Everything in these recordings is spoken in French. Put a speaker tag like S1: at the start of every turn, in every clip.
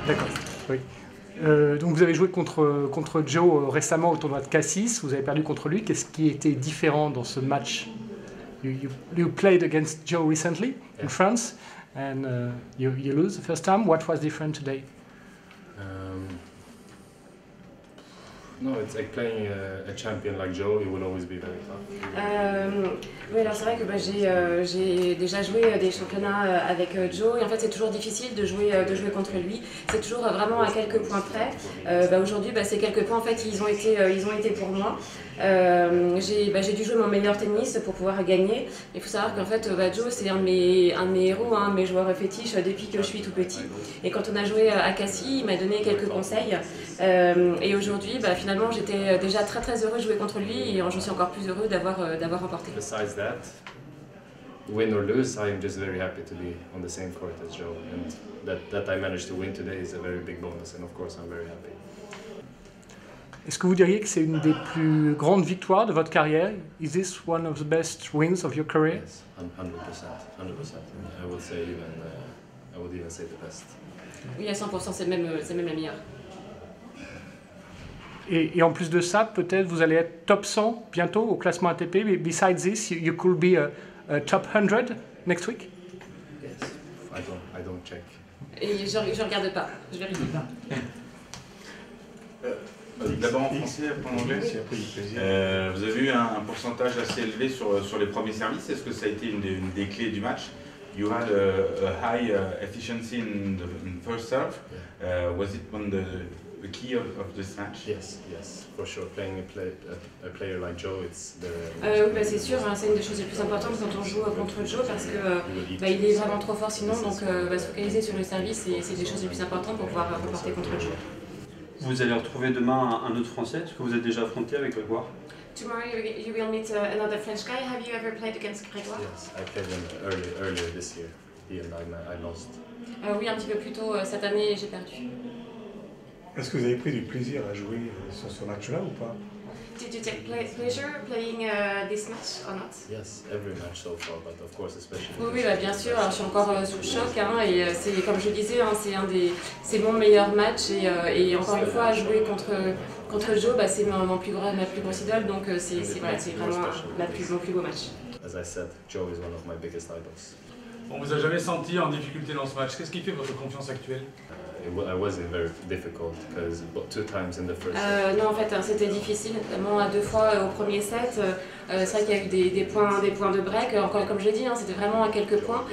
S1: D'accord, oui. Donc vous avez joué contre Joe récemment au tournoi de Cassis, vous avez perdu contre lui. Qu'est-ce qui était différent dans ce match? You played against Joe recently in France and you lose the first time. What was different today?
S2: No, it's like playing a champion like Joe, it will always be very tough.
S3: Oui, alors c'est vrai que j'ai déjà joué des championnats avec Joe et en fait c'est toujours difficile de jouer contre lui. C'est toujours vraiment à quelques points près. Aujourd'hui, ces quelques points en fait ils ont été pour moi. J'ai dû jouer mon meilleur tennis pour pouvoir gagner. Il faut savoir qu'en fait Joe c'est un de mes héros, un de mes joueurs fétiches depuis que je suis tout petit. Et quand on a joué à Cassis, il m'a donné quelques conseils. Et aujourd'hui, finalement, j'étais déjà très heureux de jouer contre lui et je suis encore plus heureux d'avoir remporté.
S2: Besides that, win or lose, I'm just very happy to be on the same court as Joe, and that I managed to win today is a very big bonus, and of course I'm very happy.
S1: Est-ce que vous diriez que c'est une des plus grandes victoires de votre carrière? Is this one of the best wins of your career?
S2: Yes, 100%. I would even say the best.
S3: Oui, à 100%, c'est même la meilleure.
S1: Et en plus de ça, peut-être vous allez être top 100 bientôt au classement ATP. Besides this, you could be a top 100 next week?
S2: Yes. I don't check.
S3: Et je regarde pas, je vérifie pas.
S4: D'abord en français, après en anglais. Vous avez eu un pourcentage assez élevé sur les premiers services. Est-ce que ça a été une des clés du match? You had a high efficiency in the first serve. Was it one the key of this match?
S2: Yes, for sure. Playing a player like Joe, it's the.
S3: Oui, c'est sûr, c'est une des choses les plus importantes quand on joue contre Joe parce que il est vraiment trop fort sinon, donc se focaliser sur le service, c'est des choses les plus importantes pour pouvoir remporter contre Joe.
S5: Vous allez retrouver demain un autre Français, est-ce que vous êtes déjà affronté avec Grégoire?
S3: Tomorrow you will meet another French guy. Have you ever played against Grégoire?
S2: Yes, I played him earlier this year. He and I lost.
S3: Oui, un petit peu plus tôt cette année, j'ai perdu.
S6: Est-ce que vous avez pris du plaisir à jouer sur ce match-là ou pas?
S3: Did you take pleasure playing this match or not?
S2: Yes, every match so far, but of course especially.
S3: Oui, bien sûr. Alors, je suis encore sous le choc et c'est comme je disais, c'est mon meilleur match et encore une fois jouer contre Joe, c'est ma plus grosse idole, donc c'est vraiment mon plus beau match.
S2: As I said, Joe is one of my biggest idols.
S7: On vous a jamais senti en difficulté dans ce match. Qu'est-ce qui fait votre confiance actuelle?
S2: I wasn't very difficult because 2 times in the first.
S3: Non, en fait, c'était difficile, notamment à 2 fois au premier set. C'est vrai qu'il y a eu des points de break. Encore comme je l'ai dit, c'était vraiment à quelques points.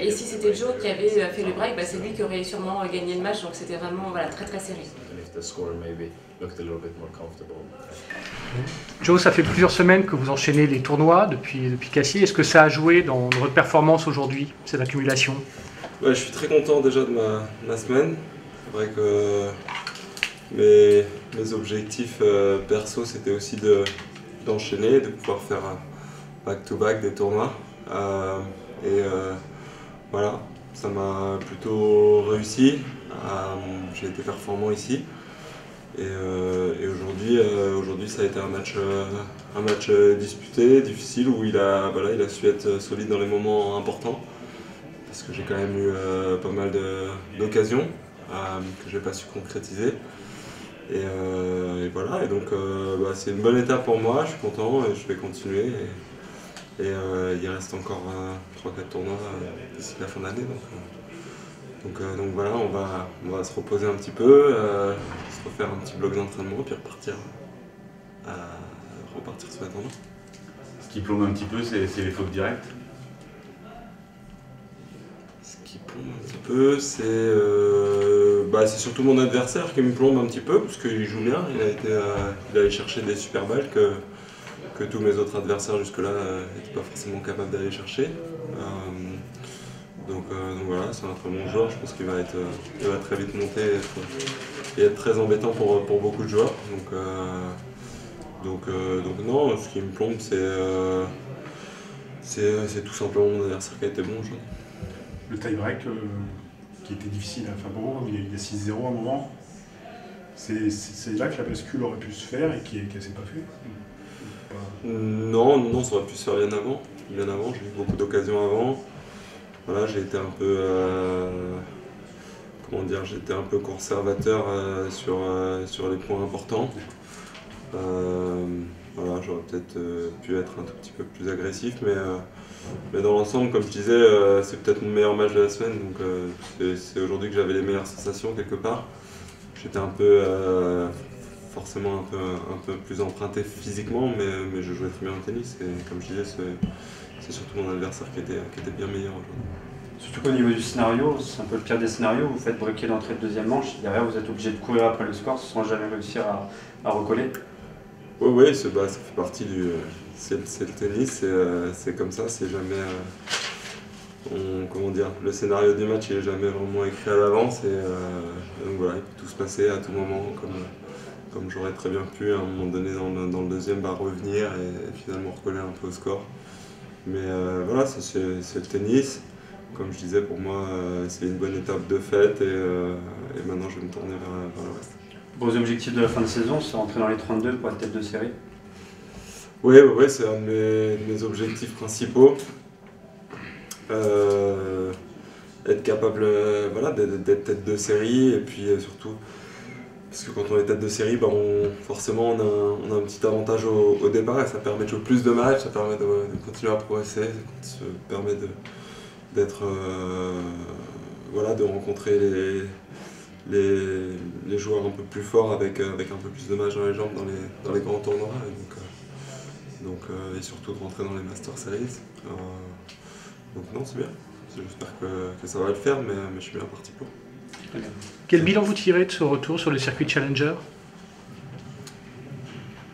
S3: Et si c'était Joe qui avait fait le break, c'est lui qui aurait sûrement gagné le match. Donc c'était vraiment très serré.
S2: And if the score maybe looked a little bit more comfortable.
S1: Joe, ça fait plusieurs semaines que vous enchaînez les tournois depuis Cassis. Est-ce que ça a joué dans votre performance aujourd'hui, cette accumulation?
S8: Je suis très content déjà de ma semaine. C'est vrai que mes objectifs perso, c'était aussi d'enchaîner, de pouvoir faire back-to-back des tournois. Voilà, ça m'a plutôt réussi. J'ai été performant ici. Et aujourd'hui, ça a été un match disputé, difficile, où il a su être solide dans les moments importants. Parce que j'ai quand même eu pas mal d'occasions que j'ai pas su concrétiser. Et voilà, et donc c'est une bonne étape pour moi, je suis content et je vais continuer. Et il reste encore 3-4 tournois d'ici la fin d'année. Donc voilà, on va se reposer un petit peu, se refaire un petit bloc d'entraînement, puis repartir sur la tournoi.
S4: Ce qui plombe un petit peu, c'est les fautes directes.
S8: Ce qui plombe un petit peu, c'est surtout mon adversaire qui me plombe un petit peu, parce qu'il joue bien, il a allé chercher des super balles que tous mes autres adversaires jusque-là n'étaient pas forcément capables d'aller chercher. Donc voilà, c'est un très bon joueur, je pense qu'il va très vite monter et être très embêtant pour beaucoup de joueurs. Donc non, ce qui me plombe, c'est tout simplement mon adversaire qui a été bon aujourd'hui.
S6: Le tie-break qui était difficile à Fabreau, il y a eu des 6-0 à un moment. C'est là que la bascule aurait pu se faire et qui ne s'est pas fait.
S8: Non, ça aurait pu se faire bien avant. J'ai eu beaucoup d'occasions avant. Voilà, j'ai été un peu comment dire, j'étais un peu conservateur sur les points importants. Voilà, j'aurais peut-être pu être un tout petit peu plus agressif, mais dans l'ensemble, comme je disais, c'est peut-être mon meilleur match de la semaine, donc c'est aujourd'hui que j'avais les meilleures sensations quelque part. J'étais un peu, forcément un peu plus emprunté physiquement, mais je jouais très bien au tennis, et comme je disais, c'est surtout mon adversaire qui était bien meilleur aujourd'hui.
S5: Surtout qu'au niveau du scénario, c'est un peu le pire des scénarios, vous faites breaker l'entrée de deuxième manche, derrière vous êtes obligé de courir après le score sans jamais réussir à recoller.
S8: Oui, ça fait partie du... C'est le tennis, c'est comme ça, c'est jamais... comment dire, le scénario du match il n'est jamais vraiment écrit à l'avance, et donc voilà, il peut tout se passer à tout moment, comme j'aurais très bien pu à un moment donné dans le deuxième revenir et finalement recoller un peu au score. Mais voilà, c'est le tennis. Comme je disais, pour moi, c'est une bonne étape de fête, et maintenant je vais me tourner vers le reste.
S5: Vos objectifs de la fin de saison, c'est rentrer dans les 32 pour être tête de série?
S8: Oui, c'est un de mes objectifs principaux. Être capable d'être tête de série, et puis surtout, parce que quand on est tête de série, forcément on a un petit avantage au départ, et ça permet de jouer plus de matchs, ça permet de continuer à progresser, ça permet d'être de rencontrer les joueurs un peu plus forts avec un peu plus de matchs dans les jambes dans les grands tournois, et surtout de rentrer dans les Master Series. Donc non, c'est bien. J'espère que ça va le faire, mais je suis bien parti pour.
S1: Quel bilan vous tirez de ce retour sur le circuit Challenger?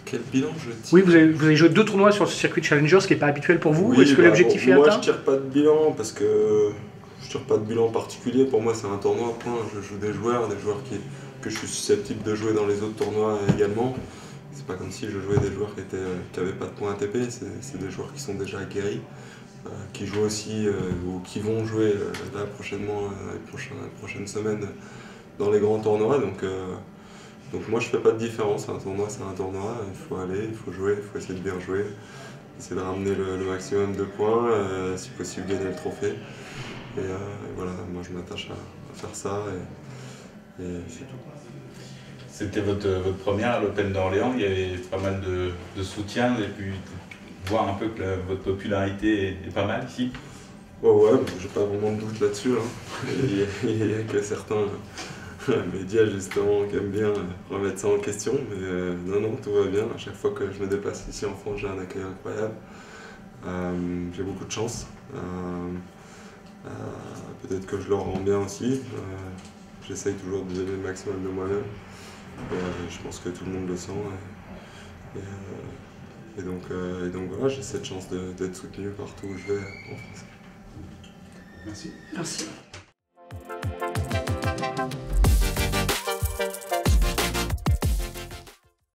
S8: Quel bilan je tire?
S1: Oui, vous avez joué 2 tournois sur ce circuit Challenger, ce qui n'est pas habituel pour vous. Est-ce que l'objectif est atteint?
S8: Moi, je tire pas de bilan parce que je tire pas de bilan particulier. Pour moi, c'est un tournoi, point. Je joue des joueurs que je suis susceptible de jouer dans les autres tournois également. C'est pas comme si je jouais des joueurs qui n'avaient pas de points ATP. C'est des joueurs qui sont déjà acquéris, qui jouent aussi ou qui vont jouer là prochainement, les prochaines semaines dans les grands tournois. Donc moi je fais pas de différence, un tournoi c'est un tournoi, il faut aller, il faut jouer, il faut essayer de bien jouer, essayer de ramener le maximum de points, si possible gagner le trophée. Et voilà, moi je m'attache à faire ça, et c'est tout.
S4: C'était votre première à l'Open d'Orléans, il y avait pas mal de soutien, vous avez pu voir un peu que votre popularité est pas mal ici?
S8: Ouais, j'ai pas vraiment de doute là-dessus, hein. Il y a que certains médias justement qui aiment bien remettre ça en question, mais non, tout va bien. À chaque fois que je me déplace ici en France, j'ai un accueil incroyable. J'ai beaucoup de chance. Peut-être que je leur rends bien aussi. J'essaye toujours de donner le maximum de moi-même. Je pense que tout le monde le sent. Et donc voilà, j'ai cette chance d'être soutenu partout où je vais en France.
S6: Merci.
S3: Merci.